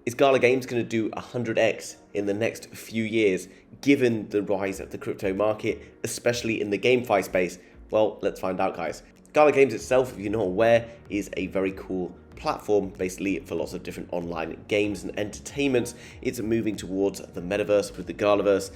Is Gala Games going to do 100x in the next few years, given the rise of the crypto market, especially in the GameFi space? Well, let's find out, guys. Gala Games itself, if you're not aware, is a very cool platform basically for lots of different online games and entertainments. It's moving towards the metaverse with the Galaverse,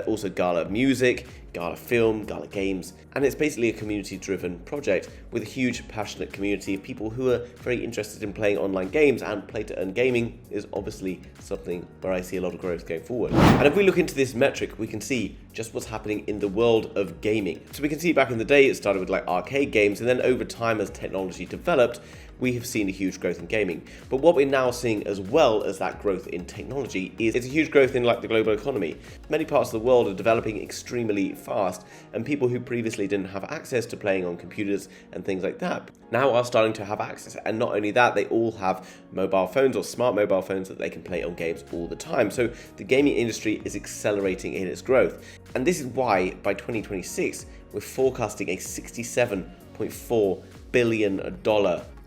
also Gala Music, Gala Film, Gala Games, and it's basically a community-driven project with a huge passionate community of people who are very interested in playing online games, and play-to-earn gaming is obviously something where I see a lot of growth going forward. And if we look into this metric, we can see just what's happening in the world of gaming. So we can see back in the day it started with like arcade games, and then over time as technology developed, we have seen a huge growth in gaming. But what we're now seeing as well as that growth in technology is it's a huge growth in like the global economy. Many parts of the world are developing extremely fast, and people who previously didn't have access to playing on computers and things like that now are starting to have access. And not only that, they all have mobile phones or smart mobile phones that they can play on games all the time. So the gaming industry is accelerating in its growth. And this is why by 2026, we're forecasting a $67.4 billion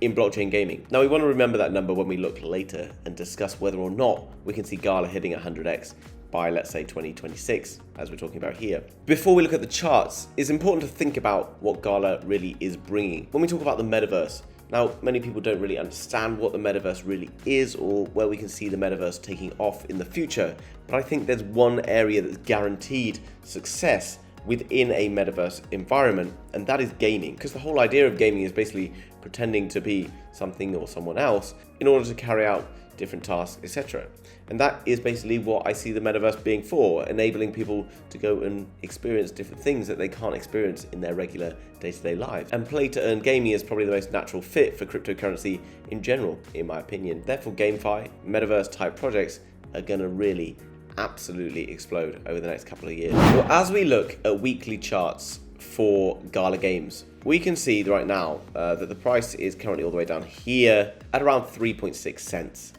in blockchain gaming. Now we want to remember that number when we look later and discuss whether or not we can see Gala hitting 100x by, let's say, 2026, as we're talking about here. Before we look at the charts, it's important to think about what Gala really is bringing. When we talk about the metaverse, now many people don't really understand what the metaverse really is or where we can see the metaverse taking off in the future, but I think there's one area that's guaranteed success within a metaverse environment, and that is gaming. Because the whole idea of gaming is basically pretending to be something or someone else in order to carry out different tasks, etc. And that is basically what I see the metaverse being for, enabling people to go and experience different things that they can't experience in their regular day-to-day lives. And play-to-earn gaming is probably the most natural fit for cryptocurrency in general, in my opinion. Therefore, GameFi, metaverse type projects are gonna really absolutely explode over the next couple of years. Well, as we look at weekly charts for Gala Games, we can see right now that the price is currently all the way down here at around 3.6 cents.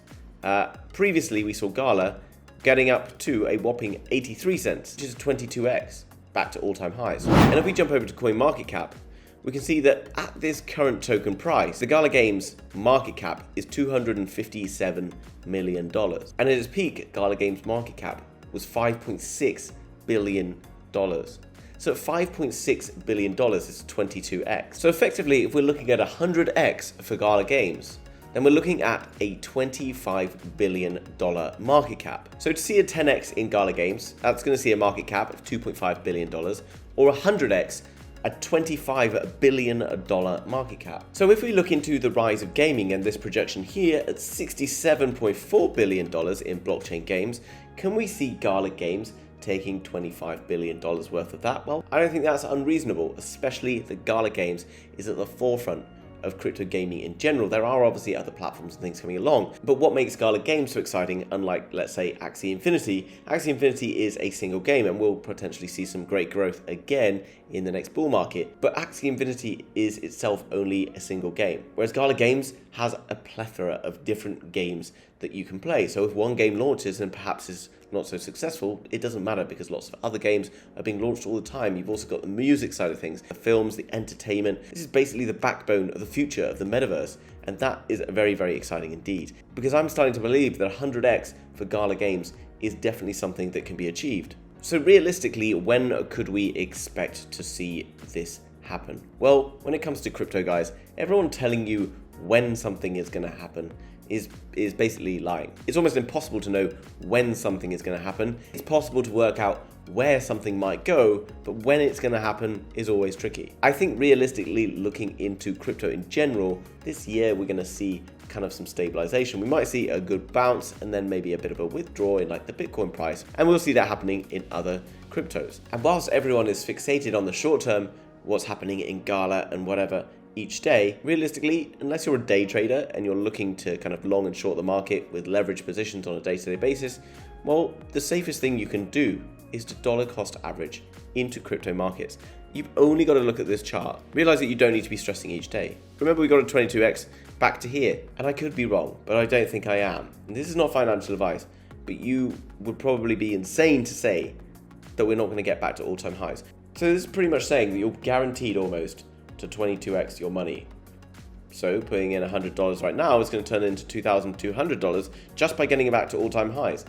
Previously, we saw Gala getting up to a whopping 83 cents, which is 22x, back to all-time highs. And if we jump over to CoinMarketCap, we can see that at this current token price, the Gala Games market cap is $257 million. And at its peak, Gala Games market cap was $5.6 billion. So at $5.6 billion is 22x. So effectively, if we're looking at 100x for Gala Games, then we're looking at a $25 billion market cap. So to see a 10x in Gala Games, that's going to see a market cap of $2.5 billion, or 100x, a $25 billion market cap. So if we look into the rise of gaming and this projection here at $67.4 billion in blockchain games, can we see Gala Games taking $25 billion worth of that? Well, I don't think that's unreasonable, especially that Gala Games is at the forefront of crypto gaming in general. There are obviously other platforms and things coming along, but what makes Gala Games so exciting, unlike, let's say, Axie Infinity is a single game and will potentially see some great growth again in the next bull market, but Axie Infinity is itself only a single game, whereas Gala Games has a plethora of different games that you can play. So if one game launches and perhaps is not so successful, it doesn't matter because lots of other games are being launched all the time. You've also got the music side of things, the films, the entertainment. This is basically the backbone of the future of the metaverse, and that is very, very exciting indeed. Because I'm starting to believe that 100x for Gala Games is definitely something that can be achieved. So realistically, when could we expect to see this happen? Well, when it comes to crypto, guys, everyone telling you when something is going to happen is basically lying. It's almost impossible to know when something is going to happen. It's possible to work out where something might go, but when it's going to happen is always tricky. I think realistically, looking into crypto in general, this year we're going to see kind of some stabilization. We might see a good bounce and then maybe a bit of a withdrawal in like the Bitcoin price, and we'll see that happening in other cryptos. And whilst everyone is fixated on the short term, what's happening in Gala and whatever each day, realistically, unless you're a day trader and you're looking to kind of long and short the market with leverage positions on a day-to-day basis, well, the safest thing you can do is to dollar cost average into crypto markets. You've only got to look at this chart. Realize that you don't need to be stressing each day. Remember, we got a 22x back to here, and I could be wrong, but I don't think I am. And this is not financial advice, but you would probably be insane to say that we're not going to get back to all-time highs. So this is pretty much saying that you're guaranteed almost to 22x your money So putting in $100 right now is going to turn into $2,200 just by getting it back to all-time highs.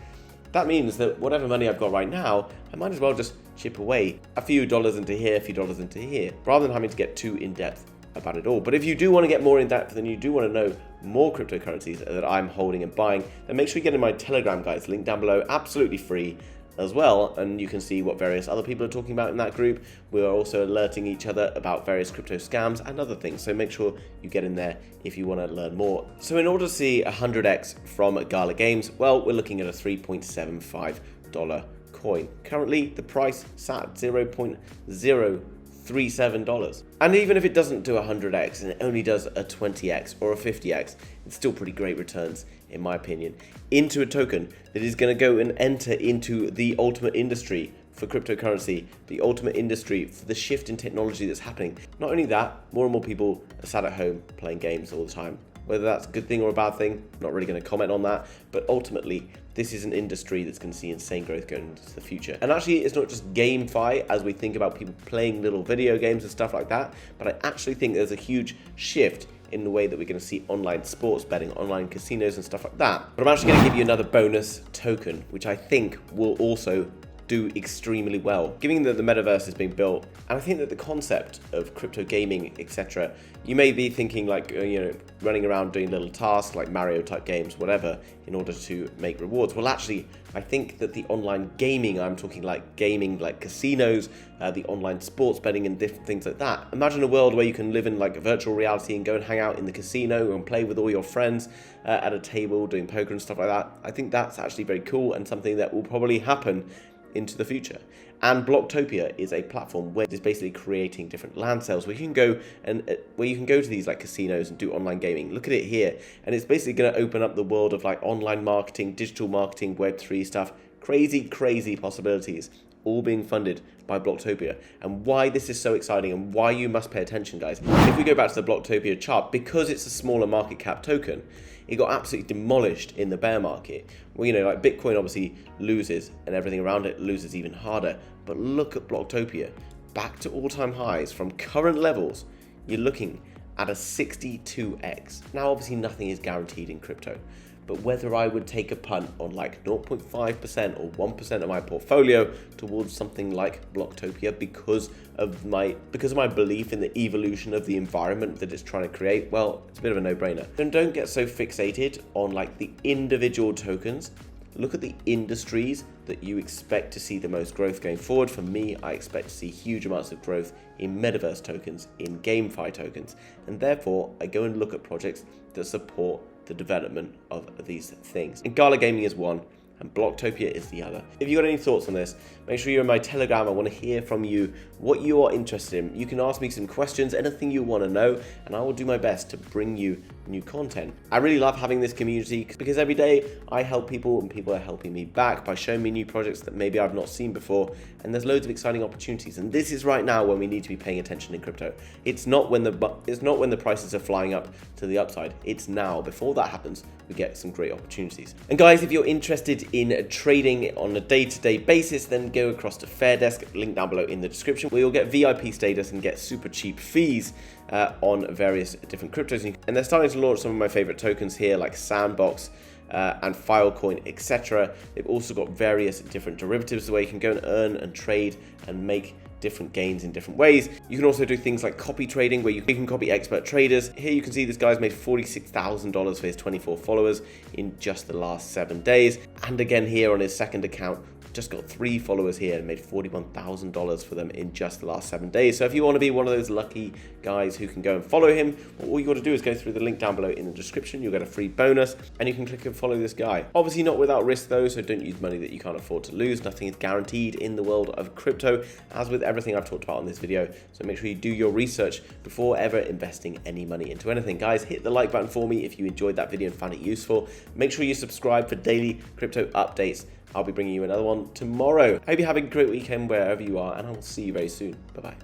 That means that whatever money I've got right now, I might as well just chip away a few dollars into here, a few dollars into here, rather than having to get too in-depth about it all. But if you do want to get more in-depth and you do want to know more cryptocurrencies that I'm holding and buying, then make sure you get in my Telegram, guys. Link down below, absolutely free as well, and you can see what various other people are talking about in that group. We are also alerting each other about various crypto scams and other things, so make sure you get in there if you want to learn more. So in order to see 100x from Gala Games, well, we're looking at a $3.75 coin. Currently, the price sat at $0.037. And even if it doesn't do 100x and it only does a 20x or a 50x, it's still pretty great returns, in my opinion, into a token that is going to go and enter into the ultimate industry for cryptocurrency, the ultimate industry for the shift in technology that's happening. Not only that, more and more people are sat at home playing games all the time. Whether that's a good thing or a bad thing, I'm not really going to comment on that, but ultimately, this is an industry that's going to see insane growth going into the future. And actually, it's not just GameFi as we think about people playing little video games and stuff like that, but I actually think there's a huge shift in the way that we're going to see online sports betting, online casinos and stuff like that. But I'm actually going to give you another bonus token, which I think will also do extremely well, given that the metaverse is being built. And I think that the concept of crypto gaming, etc., you may be thinking like, running around doing little tasks like Mario type games, whatever, in order to make rewards. Well, actually, I think that the online gaming, I'm talking like gaming like casinos, the online sports betting and different things like that. Imagine a world where you can live in like a virtual reality and go and hang out in the casino and play with all your friends at a table doing poker and stuff like that. I think that's actually very cool and something that will probably happen into the future. And Blocktopia is a platform where it's basically creating different land sales where you can go to these like casinos and do online gaming. Look at it here, and it's basically going to open up the world of like online marketing, digital marketing, Web3 stuff, crazy possibilities, all being funded by Blocktopia. And why this is so exciting and why you must pay attention, guys. If we go back to the Blocktopia chart, because it's a smaller market cap token, it got absolutely demolished in the bear market. Well, like Bitcoin obviously loses and everything around it loses even harder. But look at Blocktopia, back to all-time highs from current levels. You're looking at a 62x. Now, obviously nothing is guaranteed in crypto, but whether I would take a punt on like 0.5% or 1% of my portfolio towards something like Blocktopia because of my belief in the evolution of the environment that it's trying to create, well, it's a bit of a no-brainer. And don't get so fixated on like the individual tokens. Look at the industries that you expect to see the most growth going forward. For me, I expect to see huge amounts of growth in metaverse tokens, in GameFi tokens, and therefore I go and look at projects that support the development of these things. And Gala Gaming is one, and Blocktopia is the other. If you got any thoughts on this, make sure you're in my Telegram. I want to hear from you what you are interested in. You can ask me some questions, anything you want to know, and I will do my best to bring you new content. I really love having this community because every day I help people and people are helping me back by showing me new projects that maybe I've not seen before, and there's loads of exciting opportunities. And this is right now when we need to be paying attention in crypto. It's not when the prices are flying up to the upside. It's now. Before that happens, we get some great opportunities. And guys, if you're interested in trading on a day-to-day basis, then go across to FairDesk, link down below in the description, where you'll get VIP status and get super cheap fees on various different cryptos. And they're starting to launch some of my favorite tokens here, like Sandbox and Filecoin, etc. They've also got various different derivatives where you can go and earn and trade and make different gains in different ways. You can also do things like copy trading, where you can copy expert traders. Here you can see this guy's made $46,000 for his 24 followers in just the last 7 days. And again here on his second account, just got 3 followers here and made $41,000 for them in just the last 7 days. So if you want to be one of those lucky guys who can go and follow him, all you got to do is go through the link down below in the description. You'll get a free bonus and you can click and follow this guy. Obviously not without risk though, so don't use money that you can't afford to lose. Nothing is guaranteed in the world of crypto, as with everything I've talked about in this video. So make sure you do your research before ever investing any money into anything. Guys, hit the like button for me if you enjoyed that video and found it useful. Make sure you subscribe for daily crypto updates. I'll be bringing you another one tomorrow. I hope you have a great weekend wherever you are, and I will see you very soon. Bye-bye.